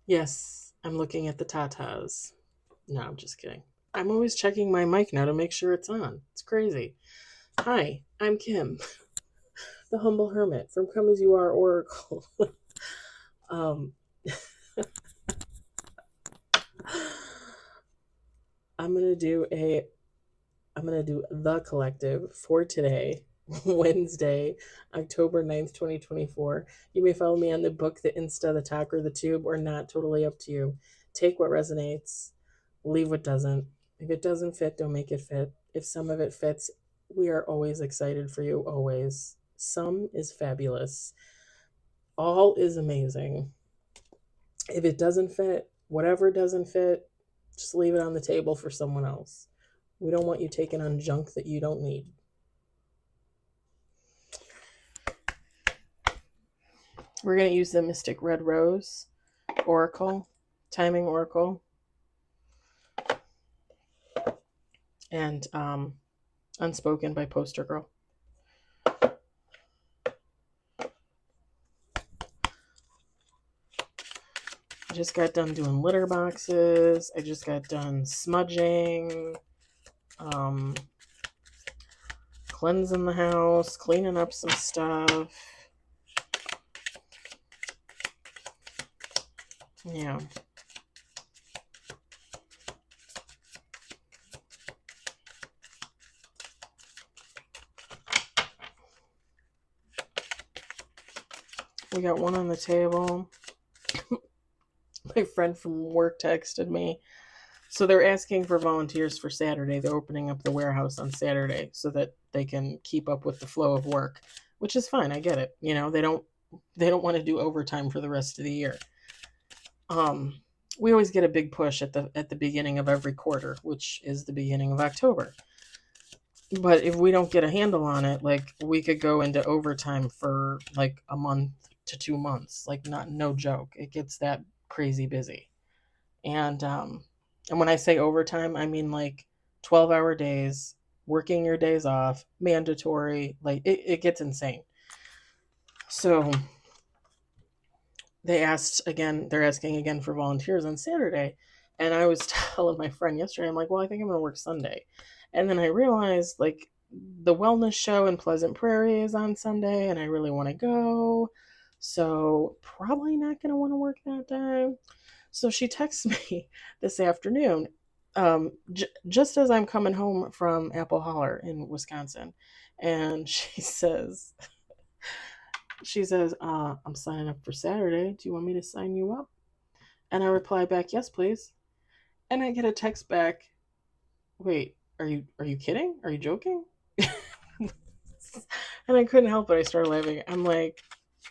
Yes, I'm looking at the tatas. No, I'm just kidding. I'm always checking my mic now to make sure it's on. It's crazy. Hi, I'm Kim, the humble hermit from Come As You Are Oracle. um, I'm gonna do a I'm gonna do the collective for today, Wednesday, October 9th, 2024. You may follow me on the book, the Insta, the talk, or the tube, or not. Totally up to you. Take what resonates, leave what doesn't. If it doesn't fit, don't make it fit. If some of it fits, we are always excited for you, always. Some is fabulous. All is amazing. If it doesn't fit, whatever doesn't fit, just leave it on the table for someone else. We don't want you taking on junk that you don't need. We're going to use the Mystic Red Rose Oracle, Timing Oracle, and Unspoken by Poster Girl. I just got done doing litter boxes. I just got done smudging, cleansing the house, cleaning up some stuff. Yeah. We got one on the table. My friend from work texted me. So they're asking for volunteers for Saturday. They're opening up the warehouse on Saturday so that they can keep up with the flow of work, which is fine. I get it. You know, they don't want to do overtime for the rest of the year. We always get a big push at the beginning of every quarter, which is the beginning of October. But if we don't get a handle on it, like we could go into overtime for like a month to 2 months. Like no joke. It gets that crazy busy. And when I say overtime, I mean like 12-hour days, working your days off, mandatory, like it gets insane. So they're asking again for volunteers on Saturday. And I was telling my friend yesterday, I'm like, well, I think I'm going to work Sunday. And then I realized like the wellness show in Pleasant Prairie is on Sunday and I really want to go. So probably not going to want to work that day. So she texts me this afternoon, just as I'm coming home from Apple Holler in Wisconsin. And she says, I'm signing up for Saturday. Do you want me to sign you up? And I reply back, yes, please. And I get a text back, wait, are you kidding? Are you joking? And I couldn't help it. I started laughing. I'm like,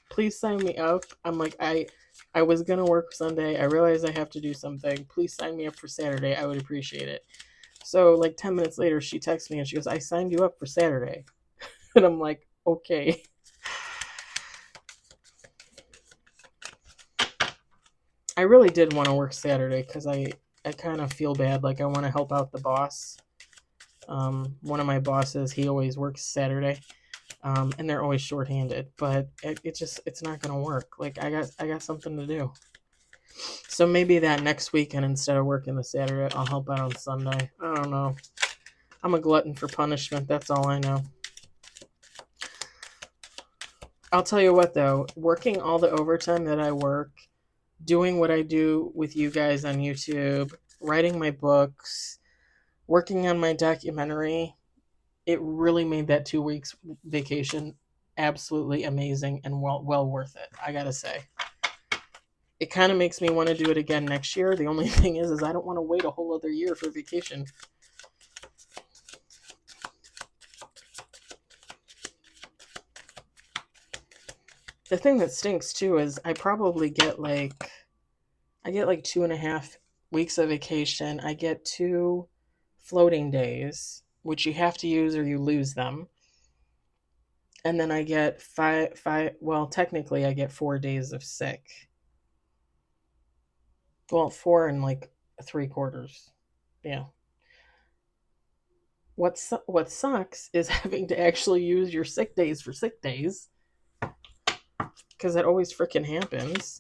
please sign me up. I'm like, I was gonna work Sunday. I realized I have to do something. Please sign me up for Saturday. I would appreciate it. So like 10 minutes later, she texts me and she goes, I signed you up for Saturday. And I'm like, okay. I really did want to work Saturday because I kind of feel bad. Like I want to help out the boss. One of my bosses, he always works Saturday. And they're always shorthanded, but it's not gonna work. Like I got something to do. So maybe that next weekend instead of working the Saturday, I'll help out on Sunday. I don't know. I'm a glutton for punishment. That's all I know. I'll tell you what though, working all the overtime that I work, doing what I do with you guys on YouTube, writing my books, working on my documentary, it really made that 2 weeks vacation absolutely amazing and well worth it. I gotta say, it kind of makes me want to do it again next year. The only thing is I don't want to wait a whole other year for vacation. The thing that stinks too is I probably get like 2.5 weeks of vacation. I get 2 floating days, which you have to use or you lose them. And then I get well, technically I get 4 days of sick. Well, 4 and 3/4. Yeah. What sucks is having to actually use your sick days for sick days because that always freaking happens.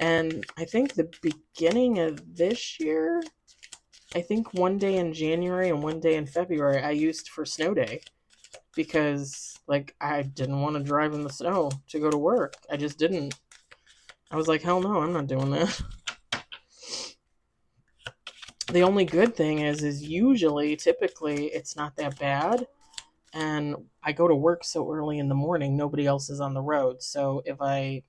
And I think the beginning of this year, I think one day in January and one day in February, I used for snow day because, like, I didn't want to drive in the snow to go to work. I just didn't. I was like, hell no, I'm not doing that. The only good thing is usually, typically, it's not that bad. And I go to work so early in the morning, nobody else is on the road. So if I,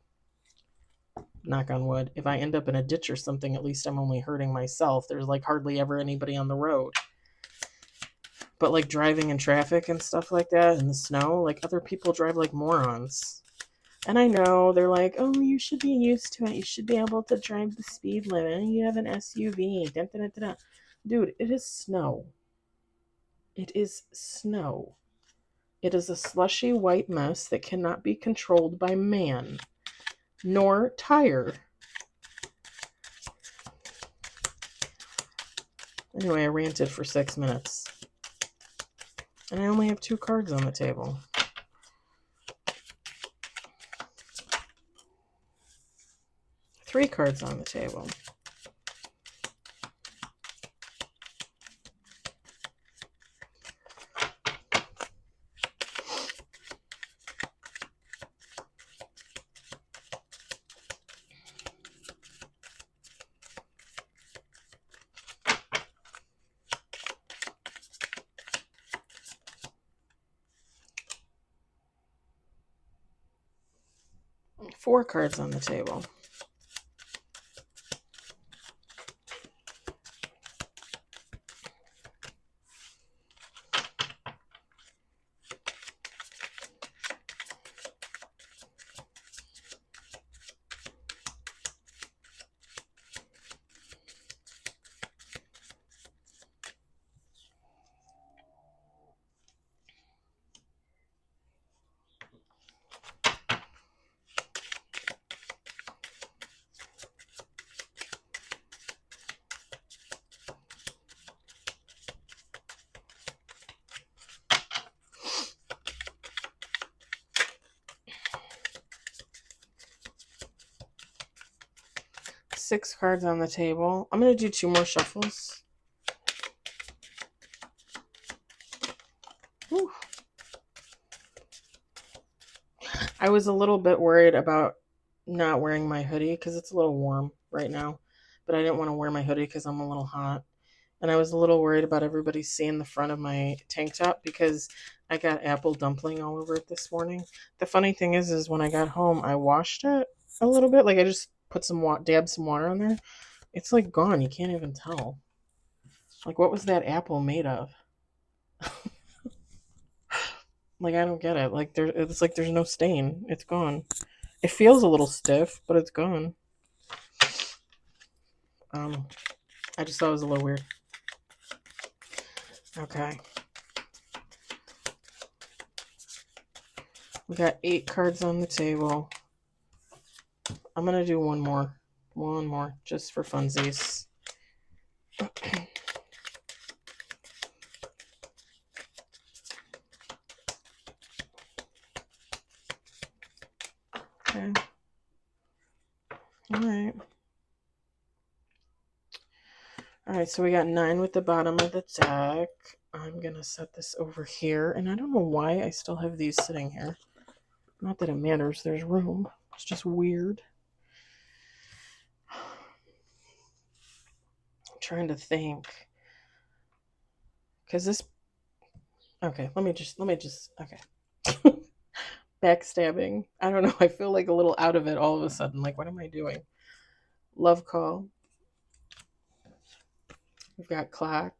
knock on wood, if I end up in a ditch or something, at least I'm only hurting myself. There's like hardly ever anybody on the road. But like driving in traffic and stuff like that in the snow, like other people drive like morons. And I know they're like, oh, you should be used to it. You should be able to drive the speed limit. You have an SUV. Dun, dun, dun, dun. Dude, it is snow. It is snow. It is a slushy white mess that cannot be controlled by man, nor tired. Anyway, I ranted for 6 minutes. And I only have 2 cards on the table. Three cards on the table. Four cards on the table. Six cards on the table. I'm going to do 2 more shuffles. Whew. I was a little bit worried about not wearing my hoodie because it's a little warm right now. But I didn't want to wear my hoodie because I'm a little hot. And I was a little worried about everybody seeing the front of my tank top because I got apple dumpling all over it this morning. The funny thing is when I got home, I washed it a little bit. Like I just put dabbed some water on there. It's like gone. You can't even tell. Like what was that apple made of? Like I don't get it. Like it's like there's no stain. It's gone. It feels a little stiff, but it's gone. I just thought it was a little weird. Okay. We got 8 cards on the table. I'm going to do one more. One more, just for funsies. Okay. Alright. Alright, so we got 9 with the bottom of the deck. I'm going to set this over here. And I don't know why I still have these sitting here. Not that it matters. There's room. It's just weird. I'm trying to think. Because this... Okay, let me just... Okay. Backstabbing. I don't know. I feel like a little out of it all of a sudden. Like, what am I doing? Love call. We've got clock.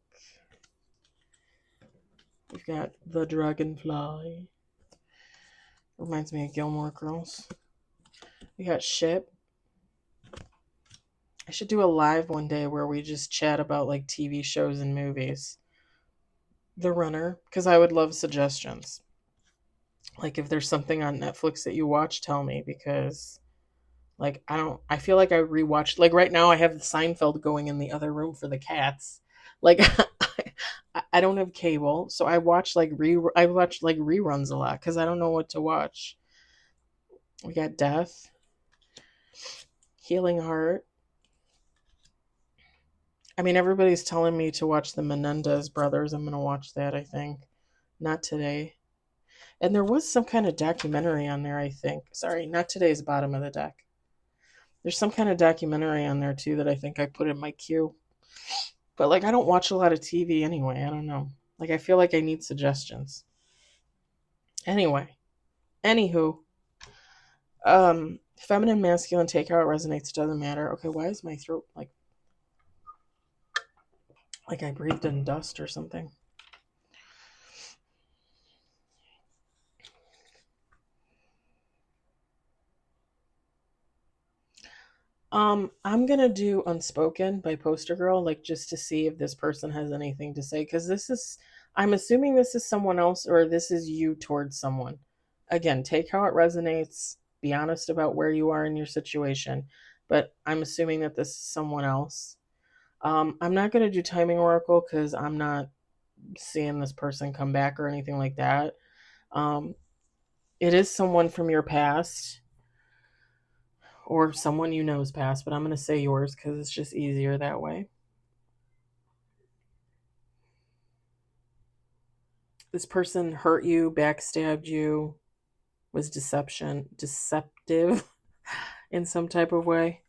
We've got the dragonfly. Reminds me of Gilmore Girls. We got ship. I should do a live one day where we just chat about like TV shows and movies. The Runner, because I would love suggestions. Like if there's something on Netflix that you watch, tell me, because like I feel like I rewatched, like right now I have the Seinfeld going in the other room for the cats. Like I don't have cable, so I watch like reruns a lot because I don't know what to watch. We got death. Healing Heart. I mean, everybody's telling me to watch the Menendez brothers. I'm going to watch that, I think. Not today. And there was some kind of documentary on there, I think. Sorry, not today's bottom of the deck. There's some kind of documentary on there, too, that I think I put in my queue. But, like, I don't watch a lot of TV anyway. I don't know. Like, I feel like I need suggestions. Anyway. Anywho. Feminine, masculine, take how it resonates. Doesn't matter. Okay, why is my throat, like I breathed in dust or something? I'm gonna do Unspoken by Poster Girl, like just to see if this person has anything to say, because I'm assuming this is someone else or this is you towards someone. Again, take how it resonates, be honest about where you are in your situation, but I'm assuming that this is someone else. I'm not gonna do Timing Oracle because I'm not seeing this person come back or anything like that. Um, it is someone from your past or someone you know's past, but I'm going to say yours because it's just easier that way. This person hurt you, backstabbed you, was deceptive in some type of way.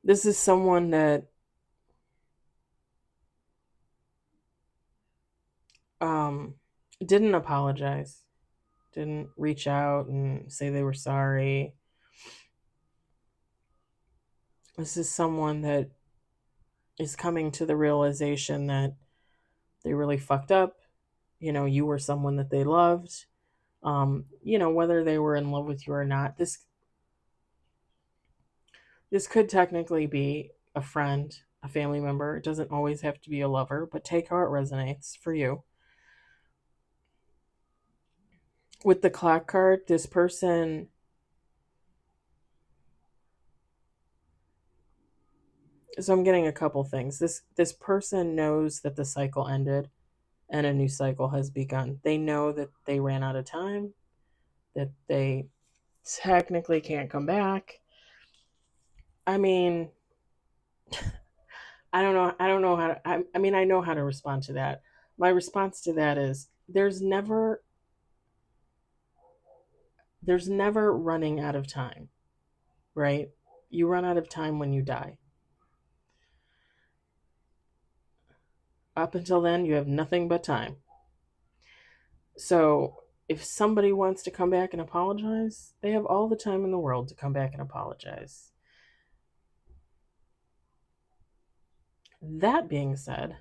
This is someone that didn't apologize, didn't reach out and say they were sorry. This is someone that is coming to the realization that they really fucked up. You know, you were someone that they loved. Whether they were in love with you or not, this could technically be a friend, a family member. It doesn't always have to be a lover, but take how it resonates for you. With the clock card, this person, so I'm getting a couple things. This person knows that the cycle ended and a new cycle has begun. They know that they ran out of time, that they technically can't come back. I mean, I don't know how to, I mean, I know how to respond to that. My response to that is there's never running out of time, right? You run out of time when you die. Up until then, you have nothing but time. So if somebody wants to come back and apologize, they have all the time in the world to come back and apologize. That being said,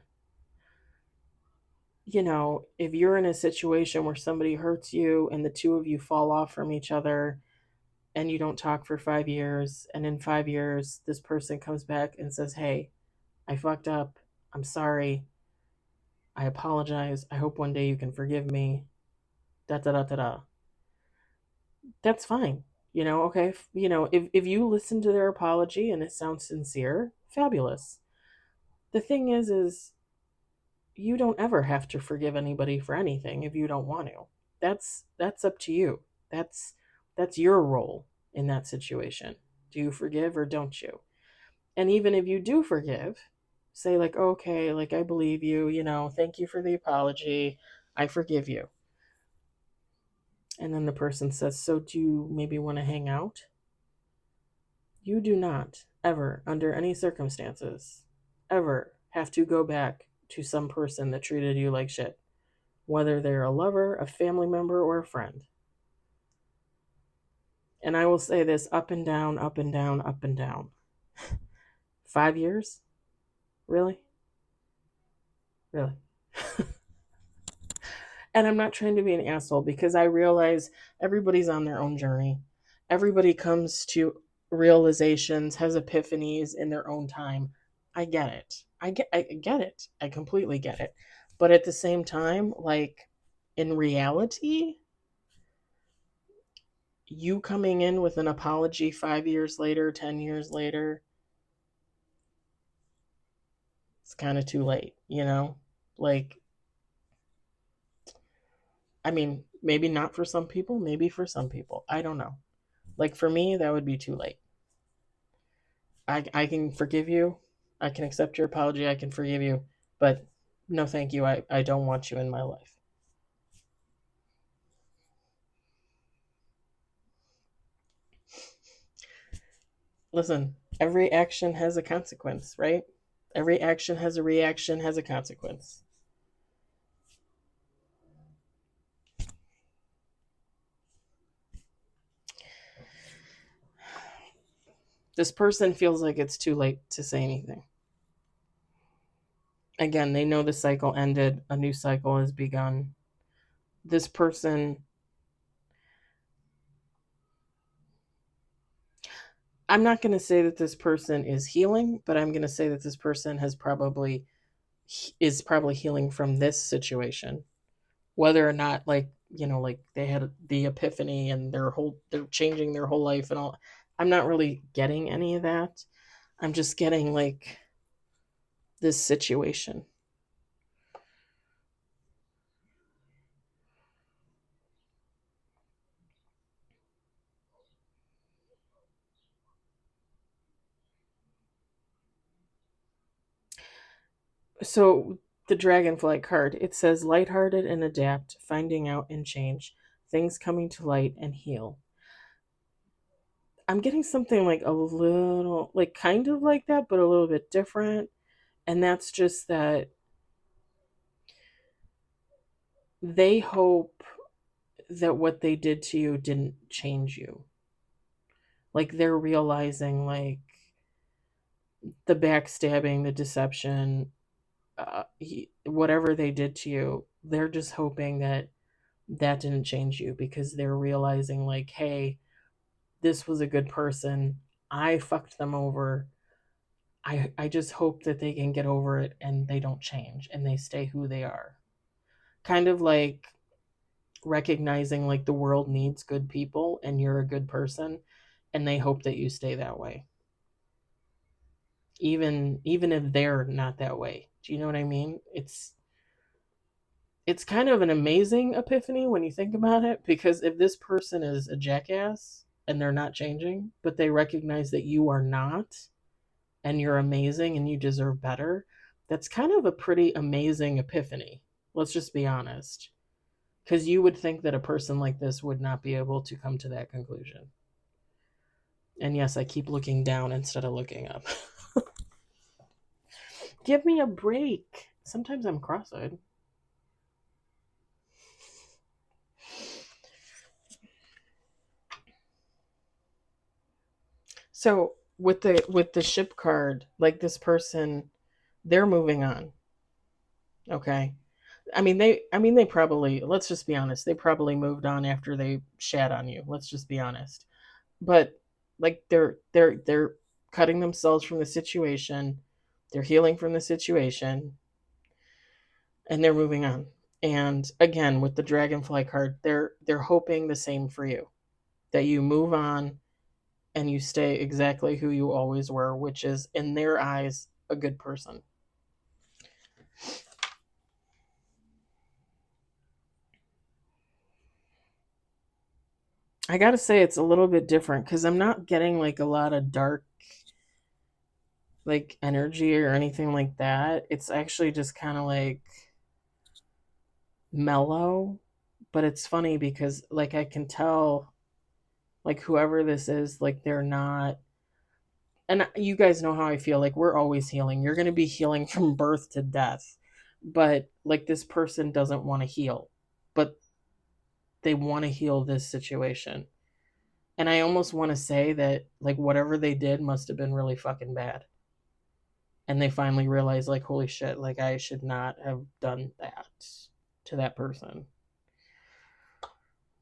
if you're in a situation where somebody hurts you and the two of you fall off from each other and you don't talk for 5 years, and in 5 years, this person comes back and says, hey, I fucked up. I'm sorry. I apologize. I hope one day you can forgive me. Da da da da da. That's fine. Okay. If you listen to their apology and it sounds sincere, fabulous. The thing is you don't ever have to forgive anybody for anything if you don't want to. That's up to you. That's your role in that situation. Do you forgive or don't you? And even if you do forgive, say like, okay, like I believe you, thank you for the apology. I forgive you. And then the person says, so do you maybe want to hang out? You do not ever, under any circumstances, ever have to go back to some person that treated you like shit, whether they're a lover, a family member, or a friend. And I will say this up and down, up and down, up and down. 5 years? Really? Really? And I'm not trying to be an asshole because I realize everybody's on their own journey. Everybody comes to realizations, has epiphanies in their own time. I get it. I get it. I completely get it. But at the same time, like in reality, you coming in with an apology 5 years later, 10 years later, it's kind of too late, Like, I mean, maybe not for some people, maybe for some people. I don't know. Like for me, that would be too late. I can forgive you. I can accept your apology. I can forgive you. But no, thank you. I don't want you in my life. Listen, every action has a consequence, right? Every action has a reaction, has a consequence. This person feels like it's too late to say anything. Again, they know the cycle ended, a new cycle has begun. This person, I'm not going to say that this person is healing, but I'm going to say that this person is probably healing from this situation. Whether or not, like, like they had the epiphany and they're changing their whole life and all. I'm not really getting any of that. I'm just getting like this situation. So the dragonfly card, it says lighthearted and adapt, finding out and change, things coming to light and heal. I'm getting something like a little, like kind of like that, but a little bit different. And that's just that they hope that what they did to you didn't change you. Like they're realizing, like, the backstabbing, the deception, whatever they did to you, they're just hoping that that didn't change you because they're realizing, like, hey, this was a good person. I fucked them over. I just hope that they can get over it and they don't change and they stay who they are. Kind of like recognizing like the world needs good people and you're a good person and they hope that you stay that way. Even if they're not that way. Do you know what I mean? It's kind of an amazing epiphany when you think about it, because if this person is a jackass and they're not changing, but they recognize that you are not and you're amazing and you deserve better, that's kind of a pretty amazing epiphany. Let's just be honest. Because you would think that a person like this would not be able to come to that conclusion. And yes, I keep looking down instead of looking up. Give me a break. Sometimes I'm cross-eyed. So with the ship card, like this person, they're moving on. Okay. I mean they probably, let's just be honest, they probably moved on after they shat on you. Let's just be honest. But like they're cutting themselves from the situation. They're healing from the situation and they're moving on. And again, with the dragonfly card, they're hoping the same for you. That you move on and you stay exactly who you always were, which is, in their eyes, a good person. I gotta say, it's a little bit different because I'm not getting like a lot of dark, like, energy or anything like that. It's actually just kind of like mellow. But it's funny because, like, I can tell, like, whoever this is, like, they're not. And you guys know how I feel. Like, we're always healing. You're going to be healing from birth to death. But, like, this person doesn't want to heal. But they want to heal this situation. And I almost want to say that, like, whatever they did must have been really fucking bad. And they finally realize, like, holy shit, like, I should not have done that to that person.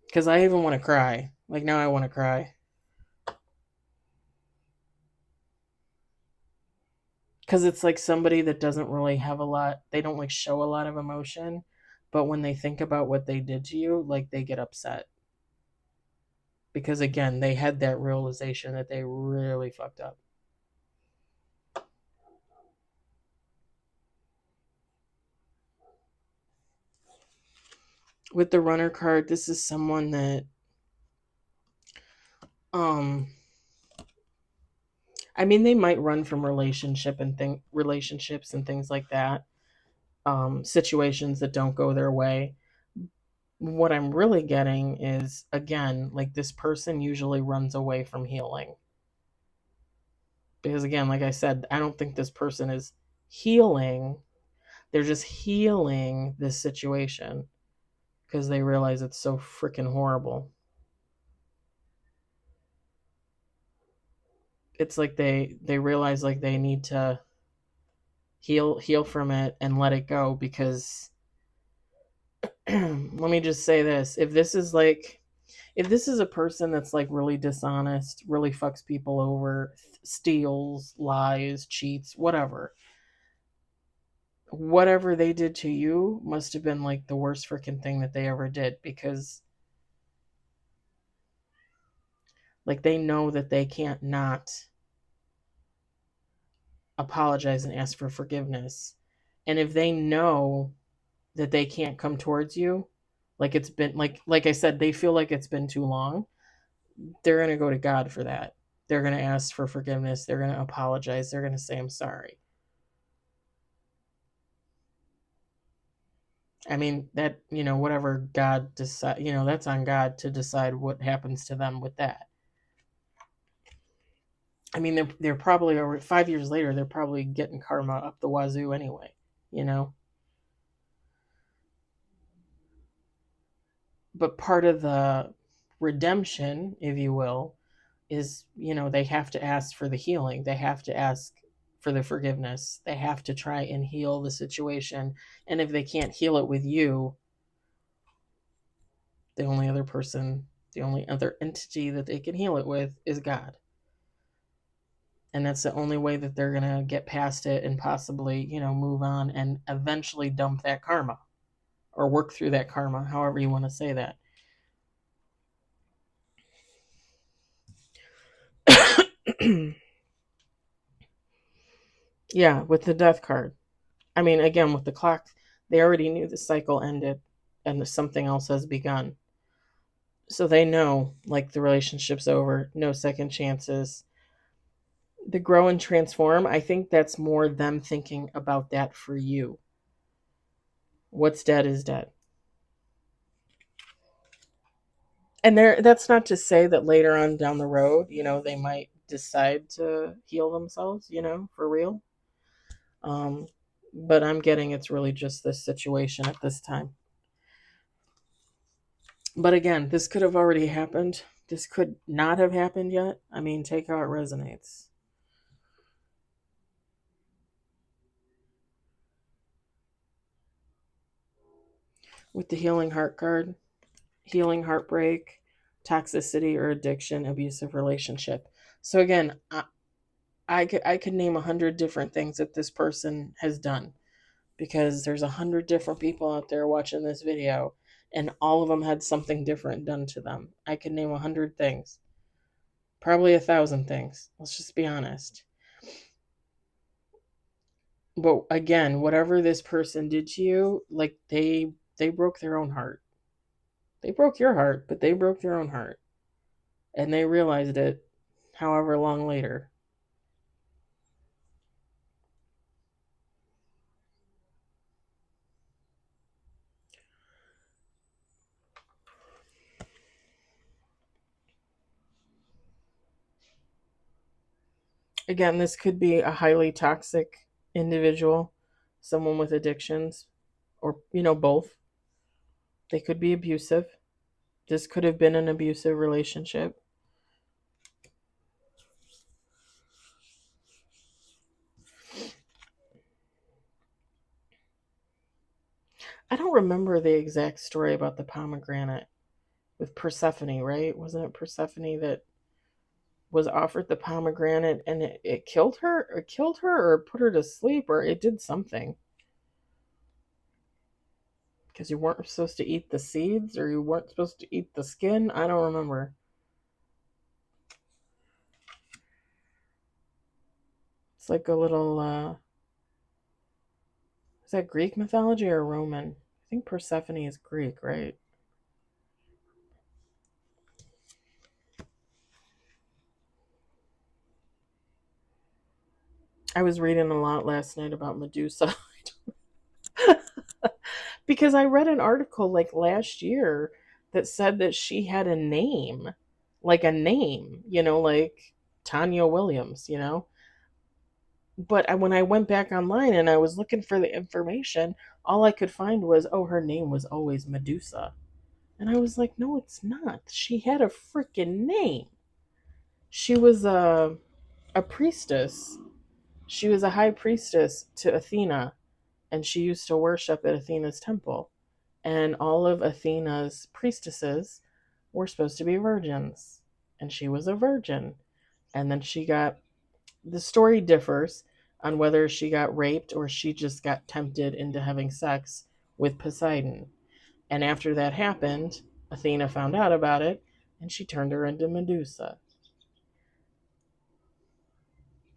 Because I even want to cry. Like, now I want to cry. Because it's like somebody that doesn't really have a lot, they don't like show a lot of emotion. But when they think about what they did to you, like, they get upset. Because again, they had that realization that they really fucked up. with the Runner card, this is someone that, um, I mean, they might run from relationships and things like that, situations that don't go their way. What I'm really getting is, again, like this person usually runs away from healing. Because again, like I said, I don't think this person is healing. They're just healing this situation because they realize it's so freaking horrible. It's like they realize like they need to heal from it and let it go because let me just say this, if this is a person that's like really dishonest, really fucks people over, steals, lies, cheats, whatever they did to you must have been like the worst freaking thing that they ever did, because like they know that they can't not apologize and ask for forgiveness. And if they know that they can't come towards you, like it's been like I said, they feel like it's been too long, they're going to go to God for that. They're going to ask for forgiveness, they're going to apologize, they're going to say I'm sorry. I mean, that, whatever God decide, that's on God to decide what happens to them with that. I mean, they're probably over 5 years later, they're probably getting karma up the wazoo anyway, you know. But part of the redemption, if you will, is, they have to ask for the healing. They have to ask for the forgiveness. They have to try and heal the situation. And if they can't heal it with you, the only other person, the only other entity that they can heal it with is God. And that's the only way that they're going to get past it and possibly, move on and eventually dump that karma or work through that karma, however you want to say that. Yeah, with the death card. I mean, again, with the clock, they already knew the cycle ended and something else has begun. So they know, like, the relationship's over, no second chances. The grow and transform, I think that's more them thinking about that for you. What's dead is dead. And that's not to say that later on down the road, they might decide to heal themselves, for real. Um, but I'm getting it's really just this situation at this time. But again, this could have already happened. This could not have happened yet. I mean, take how it resonates. With the healing heart card, healing heartbreak, toxicity or addiction, abusive relationship. So again, I could name 100 different things that this person has done, because there's 100 different people out there watching this video, and all of them had something different done to them. I could name 100 things, probably 1,000 things. Let's just be honest. But again, whatever this person did to you, like they broke their own heart. They broke your heart, but they broke their own heart. And they realized it however long later. Again, this could be a highly toxic individual, someone with addictions, or, both. They could be abusive. This could have been an abusive relationship. I don't remember the exact story about the pomegranate with Persephone, right? Wasn't it Persephone that was offered the pomegranate and it killed her? Or killed her or put her to sleep, or it did something. Because you weren't supposed to eat the seeds or you weren't supposed to eat the skin. I don't remember. It's like a little, is that Greek mythology or Roman? I think Persephone is Greek, right? I was reading a lot last night about Medusa because I read an article like last year that said that she had a name, like a name, like Tanya Williams, But when I went back online and I was looking for the information, all I could find was, oh, her name was always Medusa. And I was like, no, it's not. She had a freaking name. She was a priestess. She was a high priestess to Athena, and she used to worship at Athena's temple. And all of Athena's priestesses were supposed to be virgins, and she was a virgin. And then the story differs on whether she got raped or she just got tempted into having sex with Poseidon. And after that happened, Athena found out about it, and she turned her into Medusa.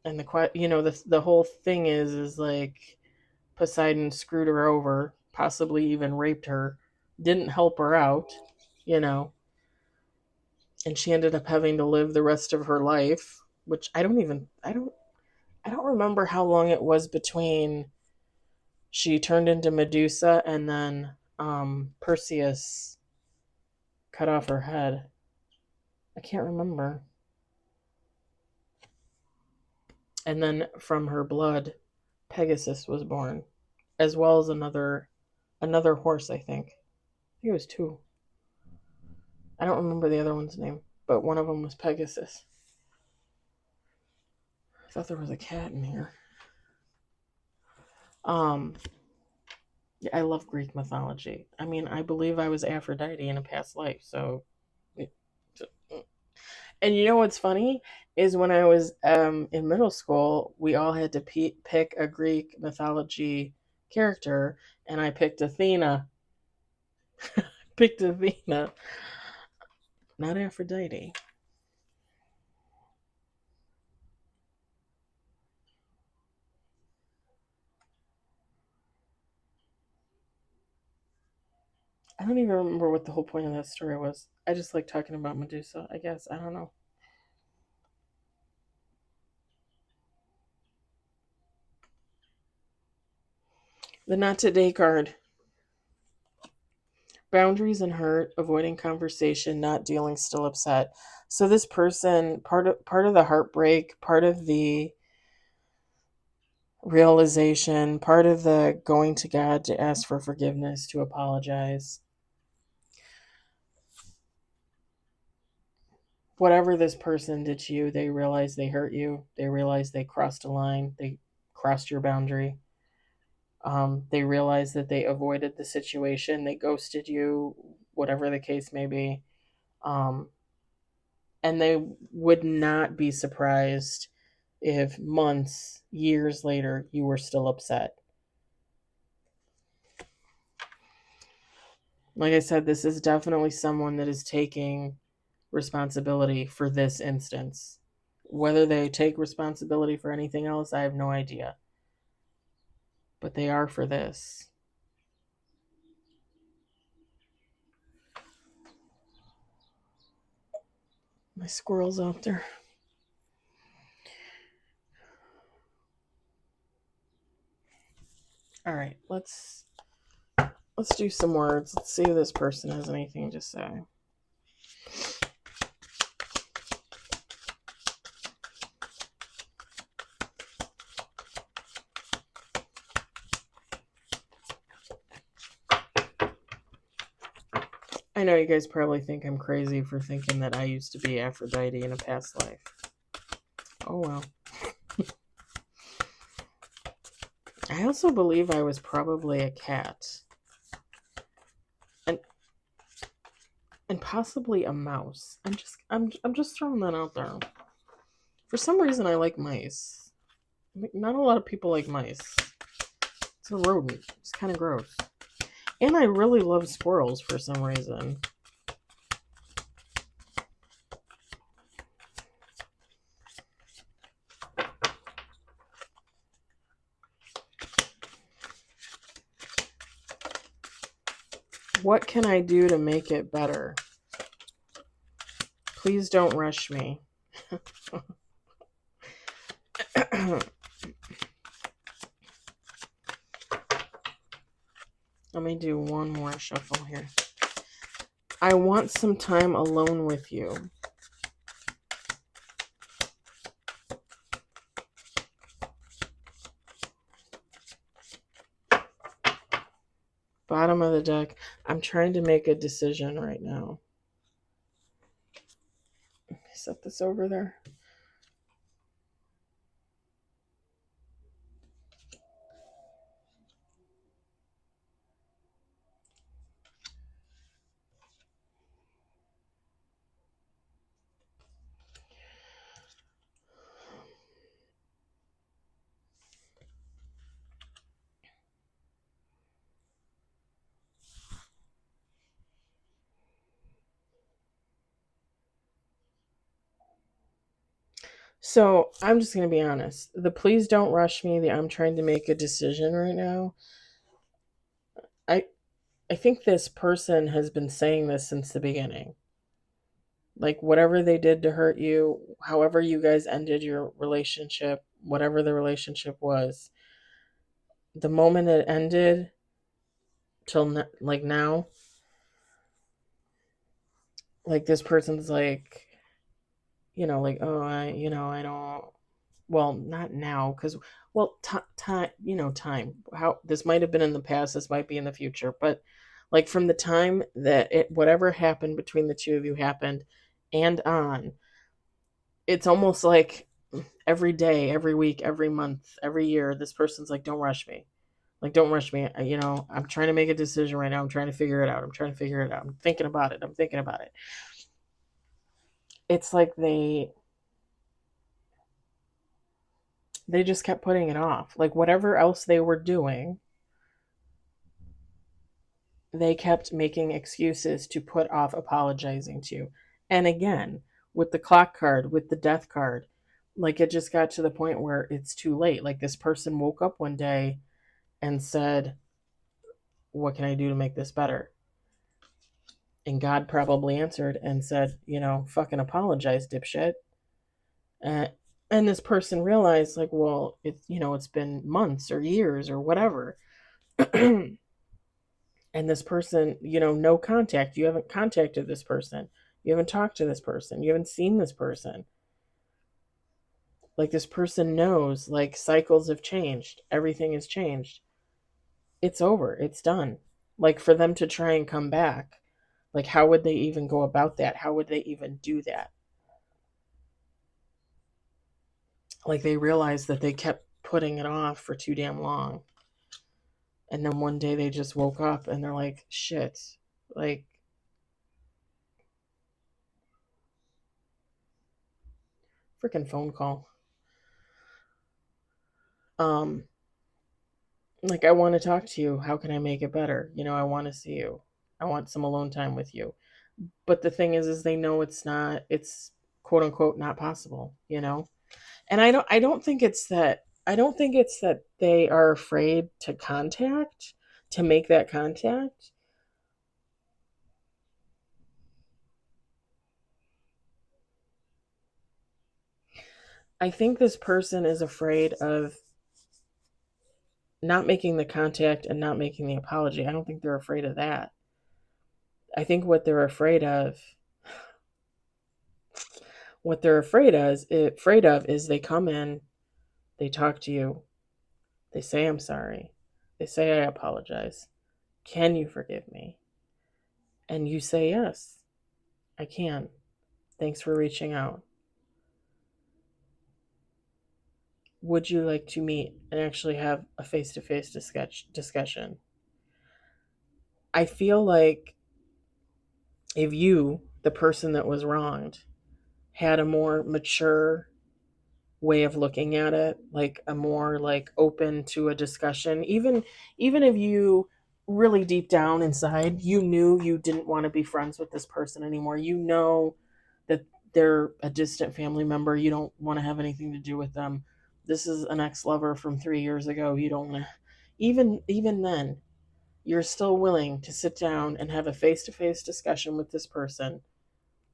And the whole thing is like Poseidon screwed her over, possibly even raped her, didn't help her out, you know, and she ended up having to live the rest of her life, which I don't remember how long it was between she turned into Medusa and then Perseus cut off her head. I can't remember. And then from her blood, Pegasus was born, as well as another horse, I think. I think it was two. I don't remember the other one's name, but one of them was Pegasus. I thought there was a cat in here. Yeah, I love Greek mythology. I mean, I believe I was Aphrodite in a past life, so. And you know what's funny is when I was in middle school, we all had to pick a Greek mythology character, and I picked Athena. Picked Athena, not Aphrodite. I don't even remember what the whole point of that story was. I just like talking about Medusa, I guess. I don't know. The not today card. Boundaries and hurt, avoiding conversation, not dealing, still upset. So this person, part of the heartbreak, part of the realization, part of the going to God to ask for forgiveness, to apologize. Whatever this person did to you, they realize they hurt you. They realize they crossed a line. They crossed your boundary. They realized that they avoided the situation. They ghosted you, whatever the case may be. Um, and they would not be surprised if months, years later, you were still upset. Like I said, this is definitely someone that is taking responsibility for this instance. Whether they take responsibility for anything else, I have no idea. But they are for this. My squirrel's out there. All right, let's do some words. Let's see if this person has anything to say. I know you guys probably think I'm crazy for thinking that I used to be Aphrodite in a past life. Oh well. I also believe I was probably a cat. And possibly a mouse. I'm just throwing that out there. For some reason I like mice. Not a lot of people like mice. It's a rodent. It's kind of gross. And I really love squirrels for some reason. What can I do to make it better? Please don't rush me. Let me do one more shuffle here. I want some time alone with you. Bottom of the deck. I'm trying to make a decision right now. Set this over there. So I'm just going to be honest. The please don't rush me. I'm trying to make a decision right now. I think this person has been saying this since the beginning. Like, whatever they did to hurt you, however you guys ended your relationship, whatever the relationship was, the moment it ended till like now, like this person's like, like, oh, I don't, well, not now, because, well, time, time. How this might have been in the past, this might be in the future, but like from the time that whatever happened between the two of you happened and on, it's almost like every day, every week, every month, every year, this person's like, don't rush me. Like, don't rush me. I'm trying to make a decision right now. I'm trying to figure it out. I'm thinking about it. It's like they just kept putting it off. Like, whatever else they were doing, they kept making excuses to put off apologizing to you. And again, with the clock card, with the death card, like it just got to the point where it's too late. Like this person woke up one day and said, what can I do to make this better? And God probably answered and said, fucking apologize, dipshit. And this person realized, like, well, it's been months or years or whatever. And this person, no contact. You haven't contacted this person. You haven't talked to this person. You haven't seen this person. Like, this person knows, like, cycles have changed. Everything has changed. It's over. It's done. Like, for them to try and come back, like, how would they even go about that? How would they even do that? Like, they realized that they kept putting it off for too damn long. And then one day they just woke up and they're like, shit. Like, freaking phone call. Like, I want to talk to you. How can I make it better? I want to see you. I want some alone time with you. But the thing is they know it's quote unquote not possible, And I don't think it's that they are afraid to make that contact. I think this person is afraid of not making the contact and not making the apology. I don't think they're afraid of that. I think what they're afraid of is they come in, they talk to you, they say I'm sorry, they say I apologize. Can you forgive me? And you say yes, I can. Thanks for reaching out. Would you like to meet and actually have a face-to-face discussion? I feel like if you, the person that was wronged, had a more mature way of looking at it, like a more like open to a discussion, even if you really deep down inside you knew you didn't want to be friends with this person anymore, that they're a distant family member, you don't want to have anything to do with them, this is an ex-lover from 3 years ago, you don't want to, even then you're still willing to sit down and have a face-to-face discussion with this person,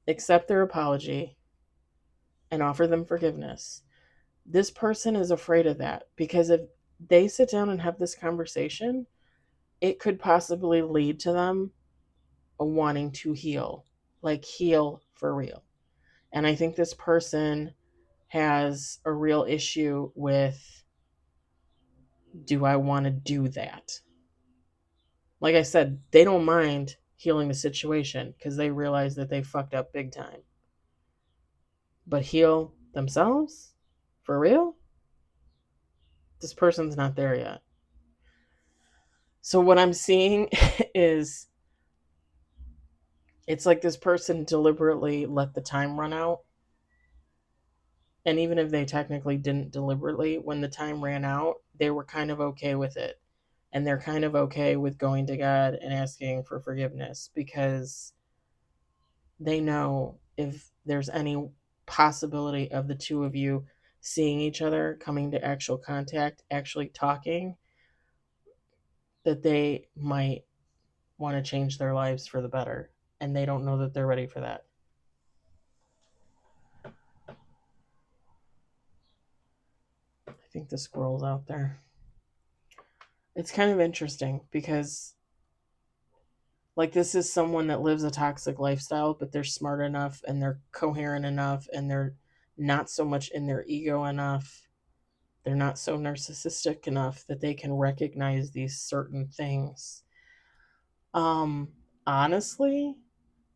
accept their apology and offer them forgiveness, This person is afraid of that because if they sit down and have this conversation, it could possibly lead to them wanting to heal, like heal for real. And I think this person has a real issue with, do I want to do that? Like I said, they don't mind healing the situation because they realize that they fucked up big time. But heal themselves? For real? This person's not there yet. So what I'm seeing is it's like this person deliberately let the time run out. And even if they technically didn't deliberately, when the time ran out, they were kind of okay with it. And they're kind of okay with going to God and asking for forgiveness because they know if there's any possibility of the two of you seeing each other, coming to actual contact, actually talking, that they might want to change their lives for the better. And they don't know that they're ready for that. I think the squirrel's out there. It's kind of interesting because, like, this is someone that lives a toxic lifestyle, but they're smart enough and they're coherent enough and they're not so much in their ego enough. They're not so narcissistic enough that they can recognize these certain things. Honestly,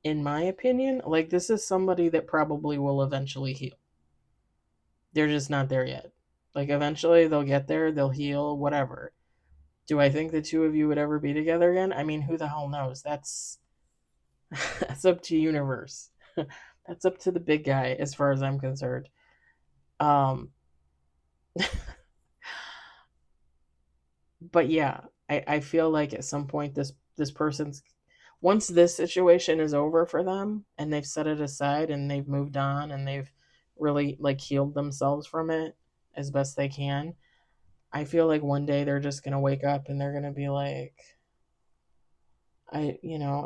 in my opinion, like, this is somebody that probably will eventually heal. They're just not there yet. Like, eventually they'll get there, they'll heal, whatever. Do I think the two of you would ever be together again? I mean, who the hell knows? That's up to universe. That's up to the big guy as far as I'm concerned. Um but yeah, I feel like at some point this person's, once this situation is over for them and they've set it aside and they've moved on and they've really like healed themselves from it as best they can, I feel like one day they're just gonna wake up and they're gonna be like, I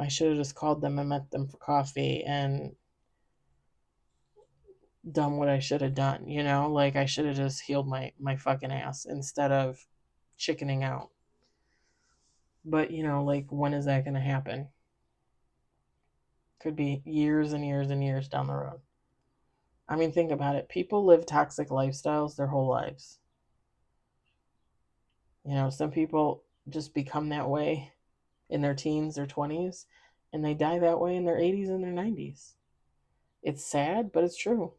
should have just called them and met them for coffee and done what I should have done, like I should have just healed my fucking ass instead of chickening out. But like, when is that going to happen? Could be years and years and years down the road. I mean, think about it. People live toxic lifestyles their whole lives. Some people just become that way in their teens or 20s, and they die that way in their 80s and their 90s. It's sad, but it's true.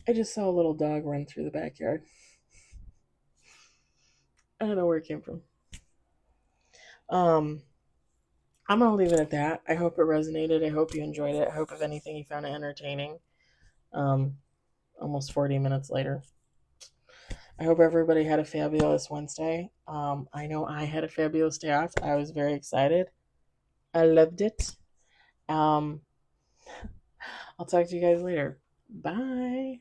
I just saw a little dog run through the backyard. I don't know where it came from. Um, I'm gonna leave it at that. I hope it resonated. I hope you enjoyed it. I hope, if anything, you found it entertaining. Um, Almost 40 minutes later. I hope everybody had a fabulous Wednesday. I know I had a fabulous day off. I was very excited. I loved it. Um, I'll talk to you guys later. Bye.